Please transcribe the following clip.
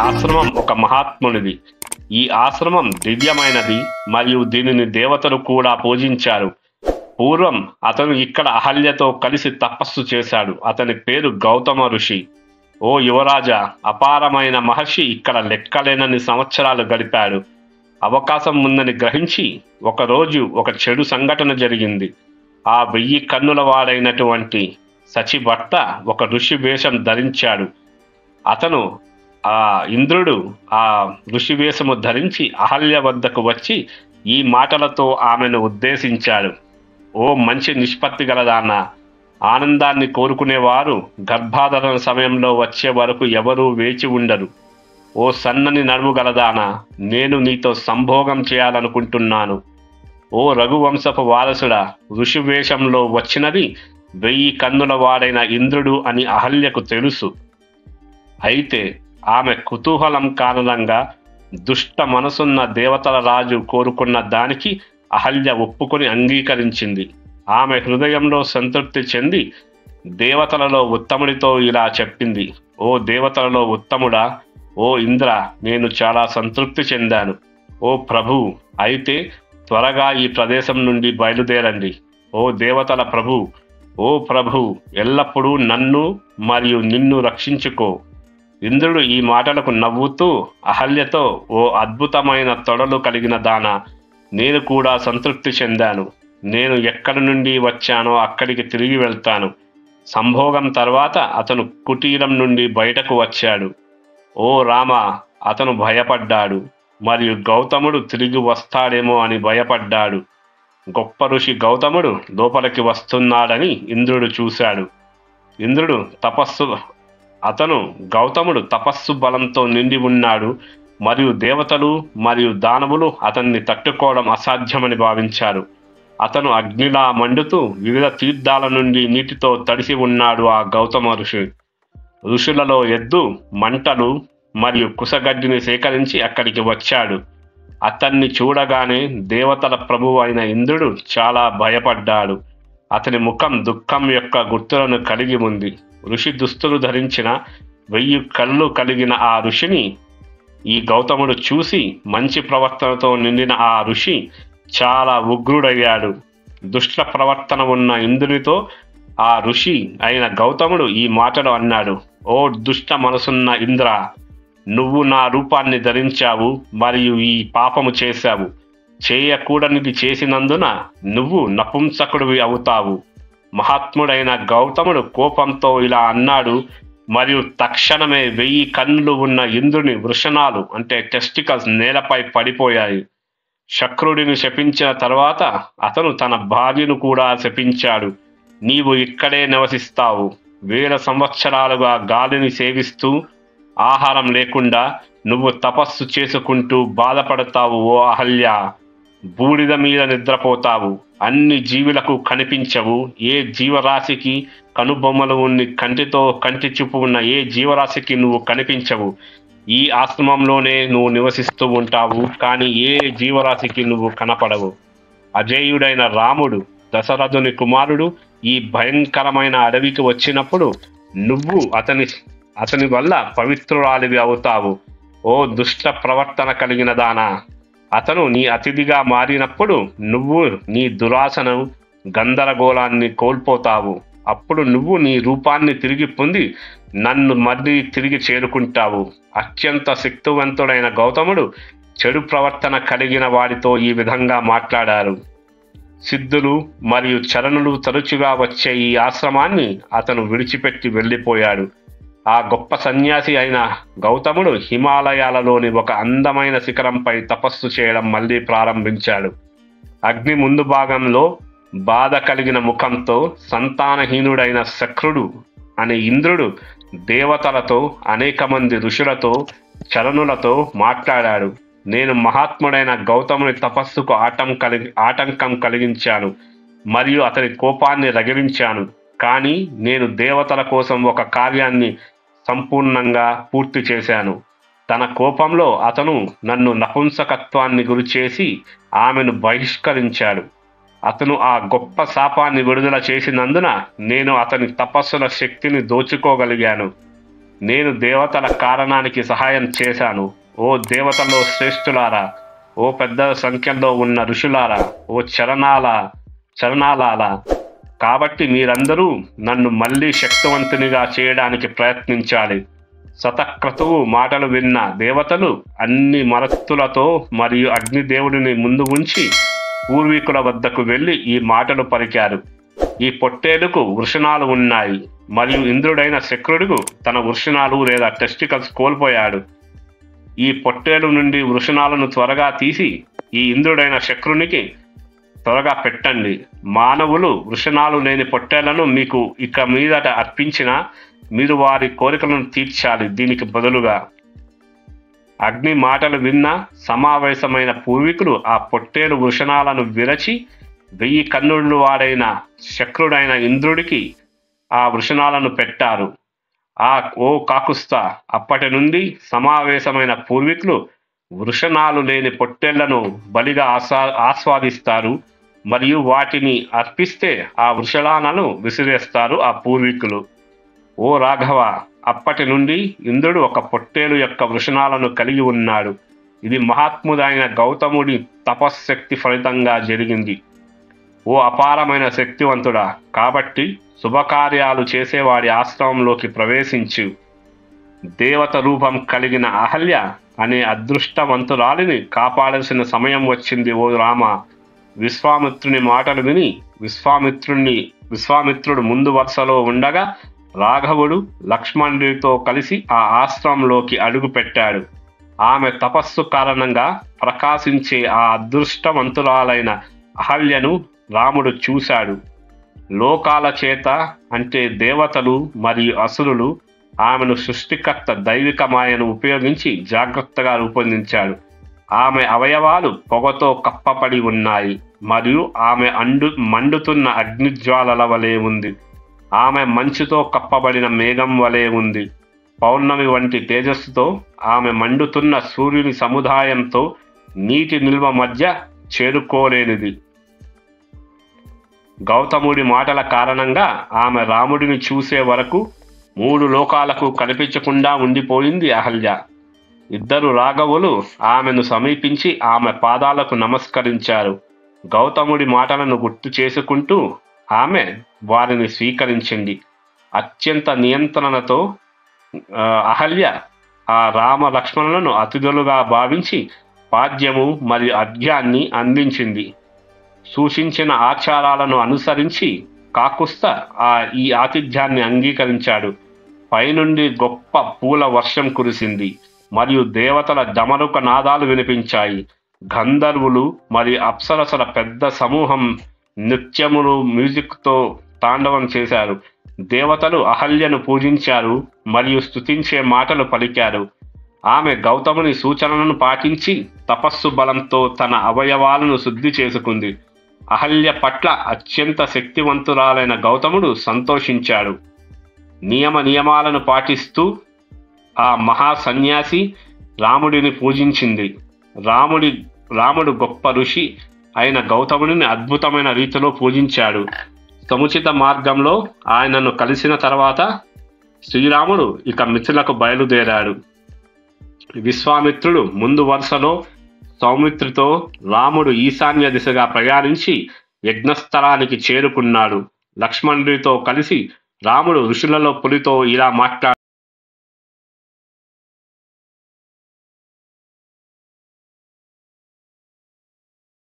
ఆశ్రమం ఒక మహాత్మునిది. ఈ ఆశ్రమం దివ్యమైనది మరియు దీనిని దేవతలు కూడా పూజించారు. పూర్వం అతను ఇక్కడ అహల్యతో కలిసి తపస్సు చేశాడు. అతని పేరు గౌతమ ఋషి. ఓ యువరాజా, అపారమైన మహర్షి ఇక్కడ లెక్కలేనన్ని సంవత్సరాలు గడిపాడు. అవకాశం ఉందని గ్రహించి ఒకరోజు ఒక చెడు సంఘటన జరిగింది. ఆ 1000 కన్నుల వాడైనటువంటి సచిభట్ట ఒక ఋషి వేషం ధరించాడు. అతను ఇంద్రుడు ఆ ఋషి వేషము ధరించి అహల్య వద్దకు వచ్చి ఈ మాటలతో ఆమెను ఉద్దేశించాడు. ఓ మంచి నిష్పత్తి గలదాన, ఆనందాన్ని కోరుకునేవారు గర్భాధారణ సమయంలో వచ్చే వరకు ఎవరూ వేచి ఉండరు. ఓ సన్నని నడుము గలదానా, నేను నీతో సంభోగం చేయాలనుకుంటున్నాను. ఓ రఘువంశపు వారసుడా, ఋషి వేషంలో వచ్చినది 1000 కన్నుల వాడైన ఇంద్రుడు అని అహల్యకు తెలుసు. అయితే ఆమె కుతూహలం కారణంగా దుష్ట మనసున్న దేవతల రాజు కోరుకున్న దానికి అహల్య ఒప్పుకొని అంగీకరించింది. ఆమె హృదయంలో సంతృప్తి చెంది దేవతలలో ఉత్తముడితో ఇలా చెప్పింది. ఓ దేవతలలో ఉత్తముడా, ఓ ఇంద్ర, నేను చాలా సంతృప్తి చెందాను. ఓ ప్రభు, అయితే త్వరగా ఈ ప్రదేశం నుండి బయలుదేరండి. ఓ దేవతల ప్రభు, ఓ ప్రభు, ఎల్లప్పుడూ నన్ను మరియు నిన్ను రక్షించుకో. ఇంద్రుడు ఈ మాటలకు నవ్వుతూ అహల్యతో, ఓ అద్భుతమైన తొడలు కలిగిన దానా, నేను కూడా సంతృప్తి చెందాను. నేను ఎక్కడి నుండి వచ్చానో అక్కడికి తిరిగి వెళ్తాను. సంభోగం తర్వాత అతను కుటీరం నుండి బయటకు వచ్చాడు. ఓ రామ, అతను భయపడ్డాడు మరియు గౌతముడు తిరిగి వస్తాడేమో అని భయపడ్డాడు. గొప్ప ఋషి గౌతముడు లోపలికి వస్తున్నాడని ఇంద్రుడు చూశాడు. గౌతముడు తపస్సు బలంతో నిండి ఉన్నాడు మరియు దేవతలు మరియు దానవులు అతన్ని తట్టుకోవడం అసాధ్యమని భావించారు. అతను అగ్నిలా మండుతూ వివిధ తీర్థాల నుండి నీటితో తడిసి ఉన్నాడు. ఆ గౌతమ ఋషులలో ఎద్దు మంటలు మరియు కుసగడ్డిని సేకరించి అక్కడికి వచ్చాడు. అతన్ని చూడగానే దేవతల ప్రభువు అయిన ఇంద్రుడు చాలా భయపడ్డాడు. అతని ముఖం దుఃఖం యొక్క గుర్తులను కలిగి ఉంది. ఋషి దుస్తులు ధరించిన 1000 కళ్ళు కలిగిన ఆ ఋషిని ఈ గౌతముడు చూసి మంచి ప్రవర్తనతో నిండిన ఆ ఋషి చాలా ఉగ్రుడయ్యాడు. దుష్ట ప్రవర్తన ఉన్న ఇంద్రునితో ఆ ఋషి అయిన గౌతముడు ఈ మాటలు అన్నాడు. ఓ దుష్ట మనసున్న ఇంద్ర, నువ్వు నా రూపాన్ని ధరించావు మరియు ఈ పాపము చేశావు. చేయకూడనిది చేసినందున నువ్వు నపుంసకుడివి అవుతావు. మహాత్ముడైన గౌతముడు కోపంతో ఇలా అన్నాడు మరియు తక్షణమే 1000 కన్నులు ఉన్న ఇంద్రుని వృషణాలు అంటే టెస్టికల్స్ నేలపై పడిపోయాయి. శక్రుడిని శపించిన తర్వాత అతను తన భార్యను కూడా శపించాడు. నీవు ఇక్కడే నివసిస్తావు. 1000 సంవత్సరాలుగా గాలిని సేవిస్తూ ఆహారం లేకుండా నువ్వు తపస్సు చేసుకుంటూ బాధపడతావు. ఓ అహల్య, బూడిద మీద నిద్రపోతావు. అన్ని జీవులకు కనిపించవు. ఏ జీవరాశికి కనుబొమ్మలు ఉన్ని కంటితో కంటి చూపు ఉన్న ఏ జీవరాశికి నువ్వు కనిపించవు. ఈ ఆశ్రమంలోనే నువ్వు నివసిస్తూ ఉంటావు, కానీ ఏ జీవరాశికి నువ్వు కనపడవు. అజేయుడైన రాముడు, దశరథుని కుమారుడు ఈ భయంకరమైన అడవికి వచ్చినప్పుడు నువ్వు అతని వల్ల పవిత్రురాలివి అవుతావు. ఓ దుష్ట ప్రవర్తన కలిగిన దానా, అతను నీ అతిథిగా మారినప్పుడు నువ్వు నీ దురాశను గందరగోళాన్ని కోల్పోతావు. అప్పుడు నువ్వు నీ రూపాన్ని తిరిగి పొంది నన్ను మళ్ళీ తిరిగి చేరుకుంటావు. అత్యంత శక్తివంతుడైన గౌతముడు చెడు ప్రవర్తన కలిగిన వాడితో ఈ విధంగా మాట్లాడారు. సిద్ధులు మరియు చరణులు తరచుగా వచ్చే ఈ ఆశ్రమాన్ని అతను విడిచిపెట్టి వెళ్ళిపోయాడు. ఆ గొప్ప సన్యాసి అయిన గౌతముడు హిమాలయాలలోని ఒక అందమైన శిఖరంపై తపస్సు చేయడం మళ్ళీ ప్రారంభించాడు. అగ్ని ముందు భాగంలో బాధ కలిగిన ముఖంతో సంతానహీనుడైన శక్రుడు అనే ఇంద్రుడు దేవతలతో, అనేక మంది ఋషులతో, చరణులతో మాట్లాడాడు. నేను మహాత్ముడైన గౌతముని తపస్సుకు ఆటంకం కలిగించాను మరియు అతని కోపాన్ని రగిలించాను. కానీ నేను దేవతల కోసం ఒక కార్యాన్ని సంపూర్ణంగా పూర్తి చేశాను. తన కోపంలో అతను నన్ను నపుంసకత్వాన్ని గురిచేసి ఆమెను బహిష్కరించాడు. అతను ఆ గొప్ప శాపాన్ని విడుదల చేసినందున నేను అతని తపస్సుల శక్తిని దోచుకోగలిగాను. నేను దేవతల కారణానికి సహాయం చేశాను. ఓ దేవతల్లో శ్రేష్ఠులారా, ఓ పెద్ద సంఖ్యలో ఉన్న ఋషులారా, ఓ చరణాలారా, కాబట్టి మీరందరూ నన్ను మళ్ళీ శక్తివంతునిగా చేయడానికి ప్రయత్నించాలి. శతక్రతువు మాటలు విన్న దేవతలు అన్ని మరత్తులతో మరియు అగ్నిదేవుడిని ముందు ఉంచి పూర్వీకుల వద్దకు వెళ్ళి ఈ మాటలు పలికారు. ఈ పొట్టేలుకు వృషణాలు ఉన్నాయి మరియు ఇంద్రుడైన శక్రుడు తన వృషణాలు లేదా టెస్టికల్స్ కోల్పోయాడు. ఈ పొట్టేలు నుండి వృషణాలను త్వరగా తీసి ఈ ఇంద్రుడైన శక్రునికి త్వరగా పెట్టండి. మానవులు వృషణాలు లేని పొట్టేళ్లను మీకు ఇక మీదట అర్పించిన మీరు వారి కోరికలను తీర్చాలి. దీనికి బదులుగా అగ్ని మాటలు విన్న సమావేశమైన పూర్వీకులు ఆ పొట్టేలు వృషణాలను విరచి 1000 కన్నులు వాడైన శక్రుడైన ఇంద్రుడికి ఆ వృషణాలను పెట్టారు. ఓ కాకుస్తా, అప్పటి నుండి సమావేశమైన పూర్వీకులు వృషణాలు లేని పొట్టేళ్లను బలిగా ఆస్వాదిస్తారు మరియు వాటిని అర్పిస్తే ఆ వృషణాలను విసిరేస్తారు ఆ పూర్వీకులు. ఓ రాఘవ, అప్పటి నుండి ఇంద్రుడు ఒక పొట్టేలు యొక్క వృషణాలను కలిగి ఉన్నాడు. ఇది మహాత్ముడైన గౌతముడి తపశ్శక్తి ఫలితంగా జరిగింది. ఓ అపారమైన శక్తివంతుడా, కాబట్టి శుభకార్యాలు చేసేవాడి ఆశ్రమంలోకి ప్రవేశించు. దేవత రూపం కలిగిన అహల్య అనే అదృష్టవంతురాలిని కాపాడాల్సిన సమయం వచ్చింది. ఓ రామ, విశ్వామిత్రుని మాటలు విని విశ్వామిత్రుడు ముందు వరుసలో ఉండగా రాఘవుడు లక్ష్మణుడితో కలిసి ఆ ఆశ్రమంలోకి అడుగుపెట్టాడు. ఆమె తపస్సు కారణంగా ప్రకాశించే ఆ అదృష్టవంతురాలైన అహల్యను రాముడు చూశాడు. లోకాల చేత అంటే దేవతలు మరియు అసురులు ఆమెను సృష్టికర్త దైవిక మాయను ఉపయోగించి జాగ్రత్తగా రూపొందించాడు. ఆమె అవయవాలు పొగతో కప్పబడి ఉన్నాయి మరియు ఆమె మండుతున్న అగ్నిజ్వాలల వలె ఉంది. ఆమె మంచుతో కప్పబడిన మేఘం వలె ఉంది. పౌర్ణమి వంటి తేజస్సుతో ఆమె మండుతున్న సూర్యుని సముదాయంతో నీటి నిల్వ మధ్య చేరుకోలేనిది. గౌతముడి మాటల కారణంగా ఆమె రాముడిని చూసే వరకు 3 లోకాలకు కనిపించకుండా ఉండిపోయింది అహల్య. 2 రాఘవులు ఆమెను సమీపించి ఆమె పాదాలకు నమస్కరించారు. గౌతముడి మాటలను గుర్తు చేసుకుంటూ ఆమె వారిని స్వీకరించింది. అత్యంత నియంత్రణతో అహల్య ఆ రామ లక్ష్మణులను అతిథులుగా భావించి పాద్యము మరియు అర్ఘ్యాన్ని అందించింది. సూచించిన ఆచారాలను అనుసరించి కాకుస్త ఈ ఆతిథ్యాన్ని అంగీకరించాడు. పైనుండి గొప్ప పూల వర్షం కురిసింది మరియు దేవతల డమరుక నాదాలు వినిపించాయి. గంధర్వులు మరియు అప్సరసల పెద్ద సమూహం నృత్యములు మ్యూజిక్తో తాండవం చేశారు. దేవతలు అహల్యను పూజించారు మరియు స్తుతించే మాటలు పలికారు. ఆమె గౌతముని సూచనలను పాటించి తపస్సు బలంతో తన అవయవాలను శుద్ధి చేసుకుంది. అహల్య పట్ల అత్యంత శక్తివంతురాలైన గౌతముడు సంతోషించాడు. నియమాలను పాటిస్తూ ఆ మహా సన్యాసి రాముడిని పూజించింది. రాముడు గొప్ప ఋషి అయిన గౌతముడిని అద్భుతమైన రీతిలో పూజించాడు. సముచిత మార్గంలో ఆయనను కలిసిన తర్వాత శ్రీరాముడు ఇక మిథిలకు బయలుదేరాడు. విశ్వామిత్రుడు ముందు వరుసలో సౌమిత్రితో, రాముడు ఈశాన్య దిశగా ప్రయాణించి యజ్ఞస్థలానికి చేరుకున్నాడు. లక్ష్మణుడితో కలిసి రాముడు ఋషులలో పులితో ఇలా మాట్లాడాడు.